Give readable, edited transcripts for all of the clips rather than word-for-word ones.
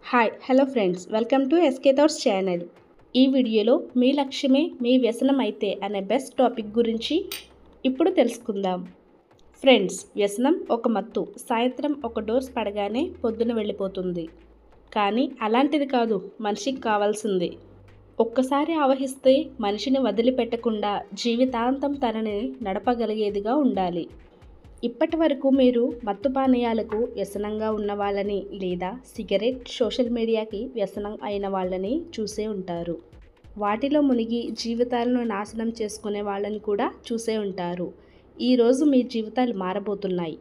Hello friends, welcome to SK thoughts channel. ఈ వీడియోలో మీ లక్ష్యమే మీ వ్యసనం అయితే అనే బెస్ట్ టాపిక్ గురించి ఇప్పుడు తెలుసుకుందాం. ఫ్రెండ్స్, వ్యసనం ఒక మత్తు. సాయంత్రం ఒక డోస్ పడగానే పొద్దున వెళ్ళిపోతుంది. కానీ అలాంటిది కాదు మనిషికి కావాల్సింది. ఒక్కసారి ఆవహిస్తే మనిషిని వదిలిపెట్టకుండా జీవితాంతం తనని నడపగలిగేదిగా ఉండాలి. ఇప్పటి వరకు మీరు మత్తు పానీయాలకు వ్యసనంగా ఉన్న వాళ్ళని లేదా సిగరెట్, సోషల్ మీడియాకి వ్యసనం అయిన వాళ్ళని చూసే ఉంటారు. వాటిలో మునిగి జీవితాలను నాశనం చేసుకునే వాళ్ళని కూడా చూసే ఉంటారు. ఈరోజు మీ జీవితాలు మారబోతున్నాయి.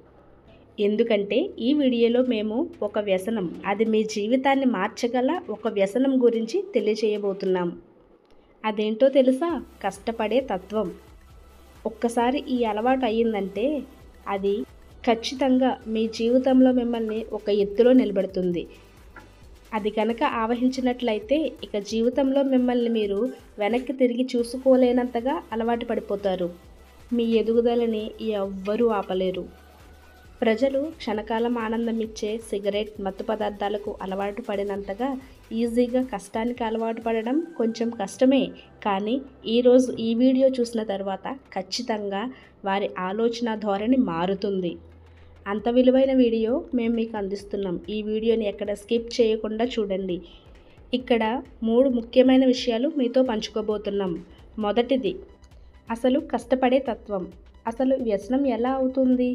ఎందుకంటే ఈ వీడియోలో మేము ఒక వ్యసనం, అది మీ జీవితాన్ని మార్చగల ఒక వ్యసనం గురించి తెలియజేయబోతున్నాం. అదేంటో తెలుసా? కష్టపడే తత్వం. ఒక్కసారి ఈ అలవాటు అయ్యిందంటే అది ఖచ్చితంగా మీ జీవితంలో మిమ్మల్ని ఒక ఎత్తులో నిలబెడుతుంది. అది కనుక ఆవహించినట్లయితే ఇక జీవితంలో మిమ్మల్ని మీరు వెనక్కి తిరిగి చూసుకోలేనంతగా అలవాటు పడిపోతారు. మీ ఎదుగుదలని ఎవ్వరూ ఆపలేరు. ప్రజలు క్షణకాలం ఆనందం ఇచ్చే సిగరెట్, మత్తు పదార్థాలకు అలవాటు పడినంతగా ఈజీగా కష్టానికి అలవాటు పడడం కొంచెం కష్టమే. కానీ ఈరోజు ఈ వీడియో చూసిన తర్వాత ఖచ్చితంగా వారి ఆలోచన ధోరణి మారుతుంది. అంత విలువైన వీడియో మేము మీకు అందిస్తున్నాం. ఈ వీడియోని ఎక్కడ స్కిప్ చేయకుండా చూడండి. ఇక్కడ 3 ముఖ్యమైన విషయాలు మీతో పంచుకోబోతున్నాం. మొదటిది, అసలు కష్టపడే తత్వం. అసలు వ్యసనం ఎలా అవుతుంది?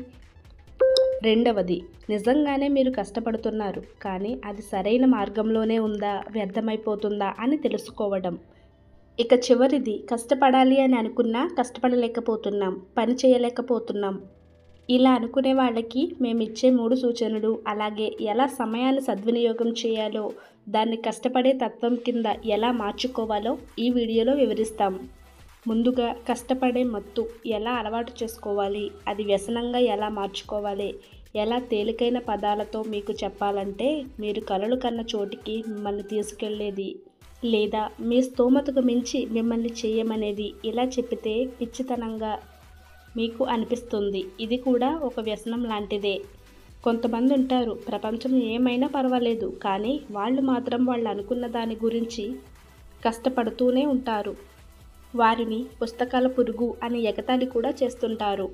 రెండవది, నిజంగానే మీరు కష్టపడుతున్నారు కానీ అది సరైన మార్గంలోనే ఉందా, వ్యర్థమైపోతుందా అని తెలుసుకోవడం. ఇక చివరిది, కష్టపడాలి అని అనుకున్నా కష్టపడలేకపోతున్నాం, పని చేయలేకపోతున్నాం. ఇలా అనుకునే వాళ్ళకి మేమిచ్చే 3 సూచనలు, అలాగే ఎలా సమయాన్ని సద్వినియోగం చేయాలో, దాన్ని కష్టపడే తత్వం కింద ఎలా మార్చుకోవాలో ఈ వీడియోలో వివరిస్తాం. ముందుగా, కష్టపడే మత్తు ఎలా అలవాటు చేసుకోవాలి, అది వ్యసనంగా ఎలా మార్చుకోవాలి, ఎలా తేలికైన పదాలతో మీకు చెప్పాలంటే మీరు కలలు కన్న చోటికి మిమ్మల్ని తీసుకెళ్లేది, లేదా మీ స్తోమతకు మించి మిమ్మల్ని చేయమనేది ఇలా చెప్పితే పిచ్చితనంగా మీకు అనిపిస్తుంది. ఇది కూడా ఒక వ్యసనం లాంటిదే. కొంతమంది ఉంటారు, ప్రపంచం ఏమైనా పర్వాలేదు కానీ వాళ్ళు మాత్రం వాళ్ళు అనుకున్న దాని గురించి కష్టపడుతూనే ఉంటారు. వారిని పుస్తకాల పురుగు అని ఎగతాళి కూడా చేస్తుంటారు.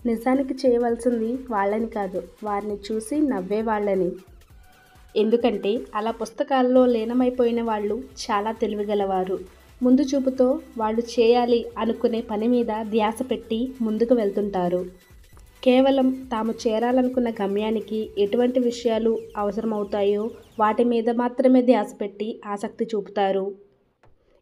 నిజానికి చేయవలసింది వాళ్ళని కాదు, వారిని చూసి నవ్వే వాళ్ళని. ఎందుకంటే అలా పుస్తకాల్లో లీనమైపోయిన వాళ్ళు చాలా తెలివిగలవారు. ముందు చూపుతో వాళ్ళు చేయాలి అనుకునే పని మీద ధ్యాస పెట్టి ముందుకు వెళ్తుంటారు. కేవలం తాము చేరాలనుకున్న గమ్యానికి ఎటువంటి విషయాలు అవసరమవుతాయో వాటి మీద మాత్రమే ధ్యాస పెట్టి ఆసక్తి చూపుతారు.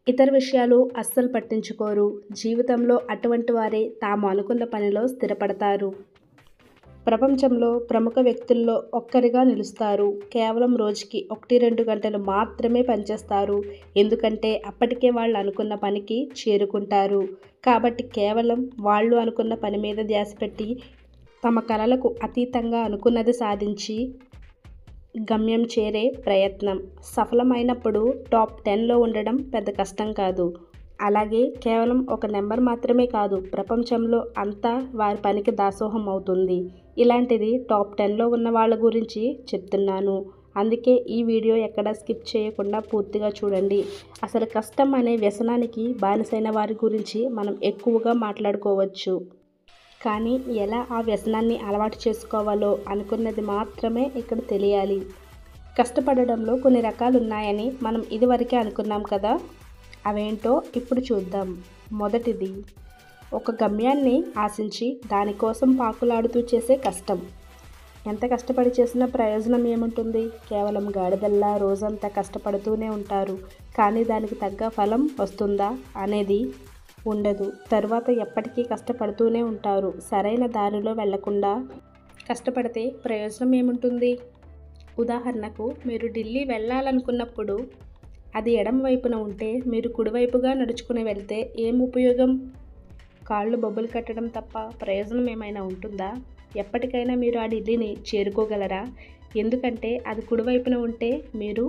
ఇతర విషయాలు అస్సలు పట్టించుకోరు. జీవితంలో అటువంటి వారే తాము అనుకున్న పనిలో స్థిరపడతారు. ప్రపంచంలో ప్రముఖ వ్యక్తుల్లో ఒక్కరిగా నిలుస్తారు. కేవలం రోజుకి 1-2 గంటలు మాత్రమే పనిచేస్తారు. ఎందుకంటే అప్పటికే వాళ్ళు అనుకున్న పనికి చేరుకుంటారు. కాబట్టి కేవలం వాళ్ళు అనుకున్న పని మీద ధ్యాస పెట్టి తమ కలలకు అతీతంగా అనుకున్నది సాధించి గమ్యం చేరే ప్రయత్నం. సఫలమైనప్పుడు టాప్ 10లో ఉండడం పెద్ద కష్టం కాదు. అలాగే కేవలం ఒక నెంబర్ మాత్రమే కాదు, ప్రపంచంలో అంతా వారి పనికి దాసోహం అవుతుంది. ఇలాంటిది టాప్ 10లో ఉన్న వాళ్ళ గురించి చెప్తున్నాను. అందుకే ఈ వీడియో ఎక్కడా స్కిప్ చేయకుండా పూర్తిగా చూడండి. అసలు కష్టం అనే వ్యసనానికి బానిసైన వారి గురించి మనం ఎక్కువగా మాట్లాడుకోవచ్చు. కానీ ఎలా ఆ వ్యసనాన్ని అలవాటు చేసుకోవాలో అనుకున్నది మాత్రమే ఇక్కడ తెలియాలి. కష్టపడడంలో కొన్ని రకాలు ఉన్నాయని మనం ఇదివరకే అనుకున్నాం కదా, అవేంటో ఇప్పుడు చూద్దాం. మొదటిది, ఒక గమ్యాన్ని ఆశించి దానికోసం పాకులాడుతూ చేసే కష్టం. ఎంత కష్టపడి చేసినా ప్రయోజనం ఏముంటుంది? కేవలం గాడిదల్లా రోజంతా కష్టపడుతూనే ఉంటారు కానీ దానికి తగ్గ ఫలం వస్తుందా అనేది ఉండదు. తరువాత ఎప్పటికీ కష్టపడుతూనే ఉంటారు. సరైన దారిలో వెళ్లకుండా కష్టపడితే ప్రయోజనం ఏముంటుంది? ఉదాహరణకు, మీరు ఢిల్లీ వెళ్ళాలనుకున్నప్పుడు అది ఎడమ వైపున ఉంటే మీరు కుడివైపుగా నడుచుకుని వెళ్తే ఏం ఉపయోగం? కాళ్ళు బొబ్బలు కట్టడం తప్ప ప్రయోజనం ఏమైనా ఉంటుందా? ఎప్పటికైనా మీరు ఆ ఢిల్లీని చేరుకోగలరా? ఎందుకంటే అది కుడివైపున ఉంటే మీరు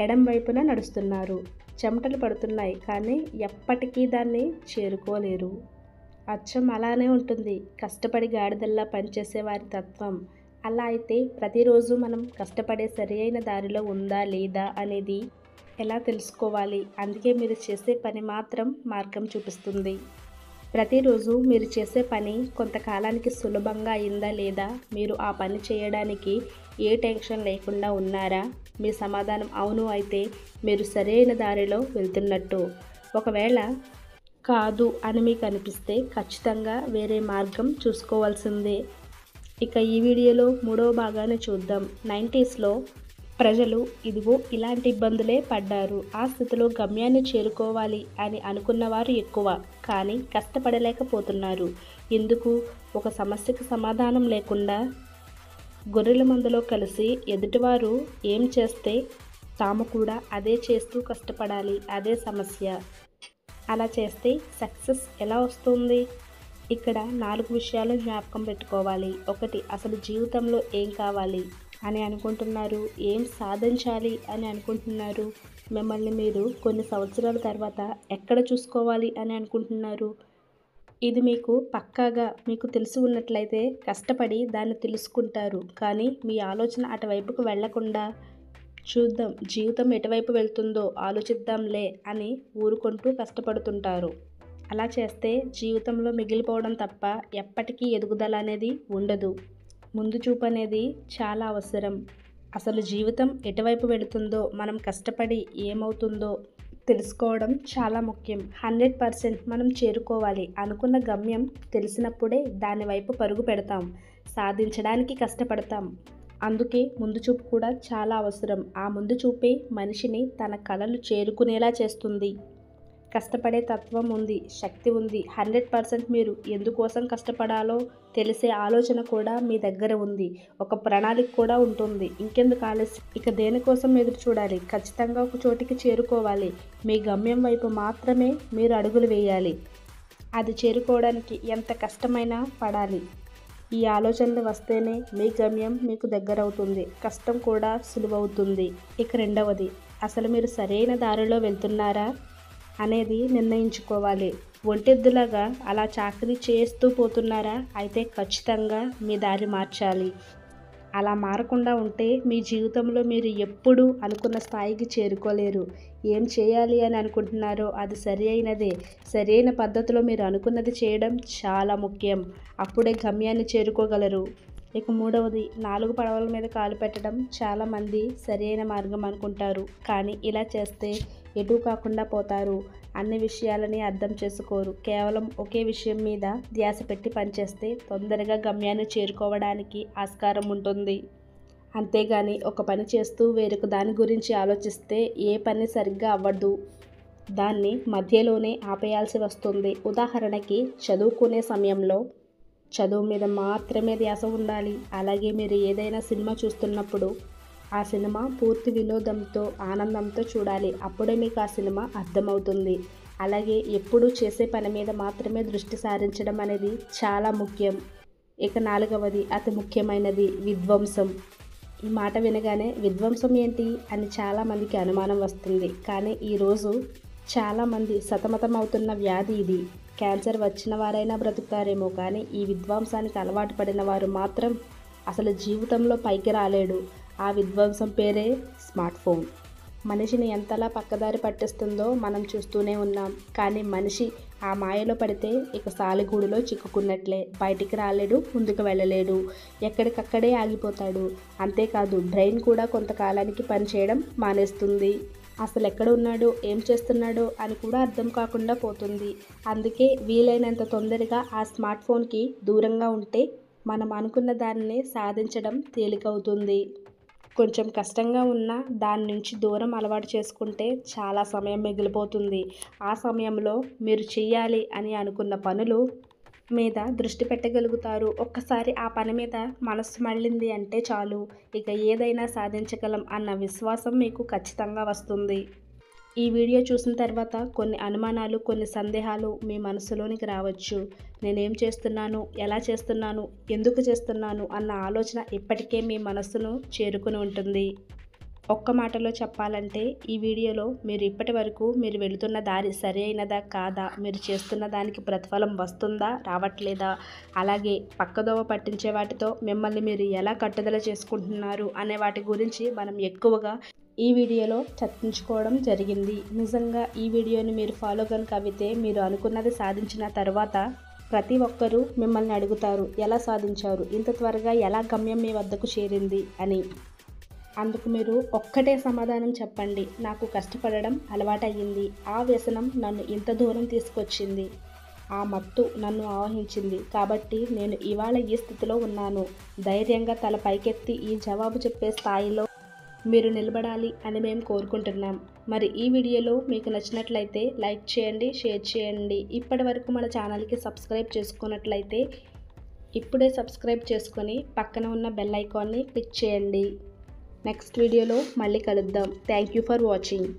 ఎడమ వైపున నడుస్తున్నారు. చెమటలు పడుతున్నాయి కానీ ఎప్పటికీ దాన్ని చేరుకోలేరు. అచ్చం అలానే ఉంటుంది కష్టపడి గాడిదల్లా పనిచేసే వారి తత్వం. అలా అయితే ప్రతిరోజు మనం కష్టపడే సరైన దారిలో ఉందా లేదా అనేది ఎలా తెలుసుకోవాలి? అందుకే మీరు చేసే పని మాత్రం మార్గం చూపిస్తుంది. ప్రతిరోజు మీరు చేసే పని కొంతకాలానికి సులభంగా అయిందా లేదా? మీరు ఆ పని చేయడానికి ఏ టెన్షన్ లేకుండా ఉన్నారా? మీ సమాధానం అవును అయితే మీరు సరైన దారిలో వెళ్తున్నట్టు. ఒకవేళ కాదు అని మీకు అనిపిస్తే ఖచ్చితంగా వేరే మార్గం చూసుకోవాల్సిందే. ఇక ఈ వీడియోలో మూడవ భాగాన్ని చూద్దాం. 90స్లో ప్రజలు ఇదిగో ఇలాంటి ఇబ్బందులే పడ్డారు. ఆ స్థితిలో గమ్యాన్ని చేరుకోవాలి అని అనుకున్నవారు ఎక్కువ, కానీ కష్టపడలేకపోతున్నారు. ఎందుకు? ఒక సమస్యకు సమాధానం లేకుండా గొర్రెల మందలో కలిసి ఎదుటివారు ఏం చేస్తే తాము కూడా అదే చేస్తూ కష్టపడాలి. అదే సమస్య. అలా చేస్తే సక్సెస్ ఎలా వస్తుంది? ఇక్కడ 4 విషయాలు జ్ఞాపకం పెట్టుకోవాలి. 1. అసలు జీవితంలో ఏం కావాలి అని అనుకుంటున్నారు? ఏం సాధించాలి అని అనుకుంటున్నారు? మిమ్మల్ని మీరు కొన్ని సంవత్సరాల తర్వాత ఎక్కడ చూసుకోవాలి అని అనుకుంటున్నారు? ఇది మీకు పక్కాగా మీకు తెలిసి ఉన్నట్లయితే కష్టపడి దాన్ని తెలుసుకుంటారు. కానీ మీ ఆలోచన అటువైపుకు వెళ్లకుండా చూద్దాం జీవితం ఎటువైపు వెళ్తుందో ఆలోచిద్దాంలే అని ఊరుకుంటూ కష్టపడుతుంటారు. అలా చేస్తే జీవితంలో మిగిలిపోవడం తప్ప ఎప్పటికీ ఎదుగుదల అనేది ఉండదు. ముందు చూపు అనేది చాలా అవసరం. అసలు జీవితం ఎటువైపు వెళుతుందో మనం కష్టపడి ఏమవుతుందో తెలుసుకోవడం చాలా ముఖ్యం. 100% మనం చేరుకోవాలి. అనుకున్న గమ్యం తెలిసినప్పుడే దాని వైపు పరుగు పెడతాం, సాధించడానికి కష్టపడతాం. అందుకే ముందు చూపు కూడా చాలా అవసరం. ఆ ముందు చూపే మనిషిని తన కలలు చేరుకునేలా చేస్తుంది. కష్టపడే తత్వం ఉంది, శక్తి ఉంది. 100% మీరు ఎందుకోసం కష్టపడాలో తెలిసే ఆలోచన కూడా మీ దగ్గర ఉంది. ఒక ప్రణాళిక కూడా ఉంటుంది. ఇంకెందుకు ఆలస్యం? ఇక దేనికోసం ఎదురు చూడాలి? ఖచ్చితంగా ఒక చోటికి చేరుకోవాలి. మీ గమ్యం వైపు మాత్రమే మీరు అడుగులు వేయాలి. అది చేరుకోవడానికి ఎంత కష్టమైనా పడాలి. ఈ ఆలోచనలు వస్తేనే మీ గమ్యం మీకు దగ్గరవుతుంది. కష్టం కూడా సులువవుతుంది. ఇక రెండవది, అసలు మీరు సరైన దారిలో వెళ్తున్నారా అనేది నిర్ణయించుకోవాలి. ఒంటెద్దులాగా అలా చాకరీ చేస్తూ పోతున్నారా? అయితే ఖచ్చితంగా మీ దారి మార్చాలి. అలా మారకుండా ఉంటే మీ జీవితంలో మీరు ఎప్పుడూ అనుకున్న స్థాయికి చేరుకోలేరు. ఏం చేయాలి అని అనుకుంటున్నారో అది సరి అయినదే. సరైన పద్ధతిలో మీరు అనుకున్నది చేయడం చాలా ముఖ్యం. అప్పుడే గమ్యాన్ని చేరుకోగలరు. ఇక మూడవది, 4 పడవల మీద కాలు పెట్టడం. చాలామంది సరైన మార్గం అనుకుంటారు, కానీ ఇలా చేస్తే ఎటూ కాకుండా పోతారు. అన్ని విషయాలని అర్థం చేసుకోరు. కేవలం ఒకే విషయం మీద ధ్యాస పెట్టి పనిచేస్తే తొందరగా గమ్యాన్ని చేరుకోవడానికి ఆస్కారం ఉంటుంది. అంతేగాని ఒక పని చేస్తూ వేరొక దాని గురించి ఆలోచిస్తే ఏ పని సరిగ్గా అవ్వదు. దాన్ని మధ్యలోనే ఆపేయాల్సి వస్తుంది. ఉదాహరణకి చదువుకునే సమయంలో చదువు మీద మాత్రమే ధ్యాస ఉండాలి. అలాగే మీరు ఏదైనా సినిమా చూస్తున్నప్పుడు ఆ సినిమా పూర్తి వినోదంతో ఆనందంతో చూడాలి. అప్పుడే మీకు ఆ సినిమా అర్థమవుతుంది. అలాగే ఎప్పుడూ చేసే పని మీద మాత్రమే దృష్టి సారించడం అనేది చాలా ముఖ్యం. ఇక 4వది, అతి ముఖ్యమైనది, విధ్వంసం. ఈ మాట వినగానే విధ్వంసం ఏంటి అని చాలామందికి అనుమానం వస్తుంది. కానీ ఈరోజు చాలామంది సతమతమవుతున్న వ్యాధి ఇది. క్యాన్సర్ వచ్చిన వారైనా బ్రతుకుతారేమో, కానీ ఈ విధ్వంసానికి అలవాటు పడిన వారు మాత్రం అసలు జీవితంలో పైకి రాలేడు. ఆ విధ్వంసం పేరే స్మార్ట్ ఫోన్. మనిషిని ఎంతలా పక్కదారి పట్టిస్తుందో మనం చూస్తూనే ఉన్నాం. కానీ మనిషి ఆ మాయలో పడితే ఇక సాలిగూడులో చిక్కుకున్నట్లే. బయటికి రాలేడు, ముందుకు వెళ్ళలేడు, ఎక్కడికక్కడే ఆగిపోతాడు. అంతేకాదు బ్రెయిన్ కూడా కొంతకాలానికి పనిచేయడం మానేస్తుంది. అసలు ఎక్కడ ఉన్నాడో ఏం చేస్తున్నాడో అని కూడా అర్థం కాకుండా పోతుంది. అందుకే వీలైనంత తొందరగా ఆ స్మార్ట్ ఫోన్కి దూరంగా ఉంటే మనం అనుకున్న దానిని సాధించడం తేలికవుతుంది. కొంచెం కష్టంగా ఉన్నా దాని నుంచి దూరం అలవాటు చేసుకుంటే చాలా సమయం మిగిలిపోతుంది. ఆ సమయంలో మీరు చెయ్యాలి అని అనుకున్న పనులు మీద దృష్టి పెట్టగలుగుతారు. ఒక్కసారి ఆ పని మీద మనస్సు మళ్ళింది అంటే చాలు, ఇక ఏదైనా సాధించగలం అన్న విశ్వాసం మీకు ఖచ్చితంగా వస్తుంది. ఈ వీడియో చూసిన తర్వాత కొన్ని అనుమానాలు, కొన్ని సందేహాలు మీ మనసులోనికి రావచ్చు. నేనేం చేస్తున్నాను, ఎలా చేస్తున్నాను, ఎందుకు చేస్తున్నాను అన్న ఆలోచన ఇప్పటికే మీ మనస్సును చేరుకుని ఉంటుంది. ఒక్క మాటలో చెప్పాలంటే ఈ వీడియోలో మీరు ఇప్పటి వరకు మీరు వెళుతున్న దారి సరి అయినదా కాదా, మీరు చేస్తున్న దానికి ప్రతిఫలం వస్తుందా రావట్లేదా, అలాగే పక్కదోవ పట్టించే వాటితో మిమ్మల్ని మీరు ఎలా కట్టుదల చేసుకుంటున్నారు అనే వాటి గురించి మనం ఎక్కువగా ఈ వీడియోలో చర్చించుకోవడం జరిగింది. నిజంగా ఈ వీడియోని మీరు ఫాలో కనుక అయితే మీరు అనుకున్నది సాధించిన తర్వాత ప్రతి ఒక్కరూ మిమ్మల్ని అడుగుతారు, ఎలా సాధించారు, ఇంత త్వరగా ఎలా గమ్యం మీ వద్దకు చేరింది అని. అందుకు మీరు ఒక్కటే సమాధానం చెప్పండి, నాకు కష్టపడడం అలవాటయ్యింది, ఆ వ్యసనం నన్ను ఇంత దూరం తీసుకొచ్చింది, ఆ మత్తు నన్ను ఆవహించింది, కాబట్టి నేను ఇవాళ ఈ స్థితిలో ఉన్నాను. ధైర్యంగా తల పైకెత్తి ఈ జవాబు చెప్పే స్థాయిలో మీరు నిలబడాలి అని మేము కోరుకుంటున్నాం. మరి ఈ వీడియోలో మీకు నచ్చినట్లయితే లైక్ చేయండి, షేర్ చేయండి. ఇప్పటి వరకు మన ఛానల్కి సబ్స్క్రైబ్ చేసుకున్నట్లయితే ఇప్పుడే సబ్స్క్రైబ్ చేసుకొని పక్కన ఉన్న బెల్ ఐకాన్ని క్లిక్ చేయండి. నెక్స్ట్ వీడియోలో మళ్ళీ కలుద్దాం. Thank you for watching.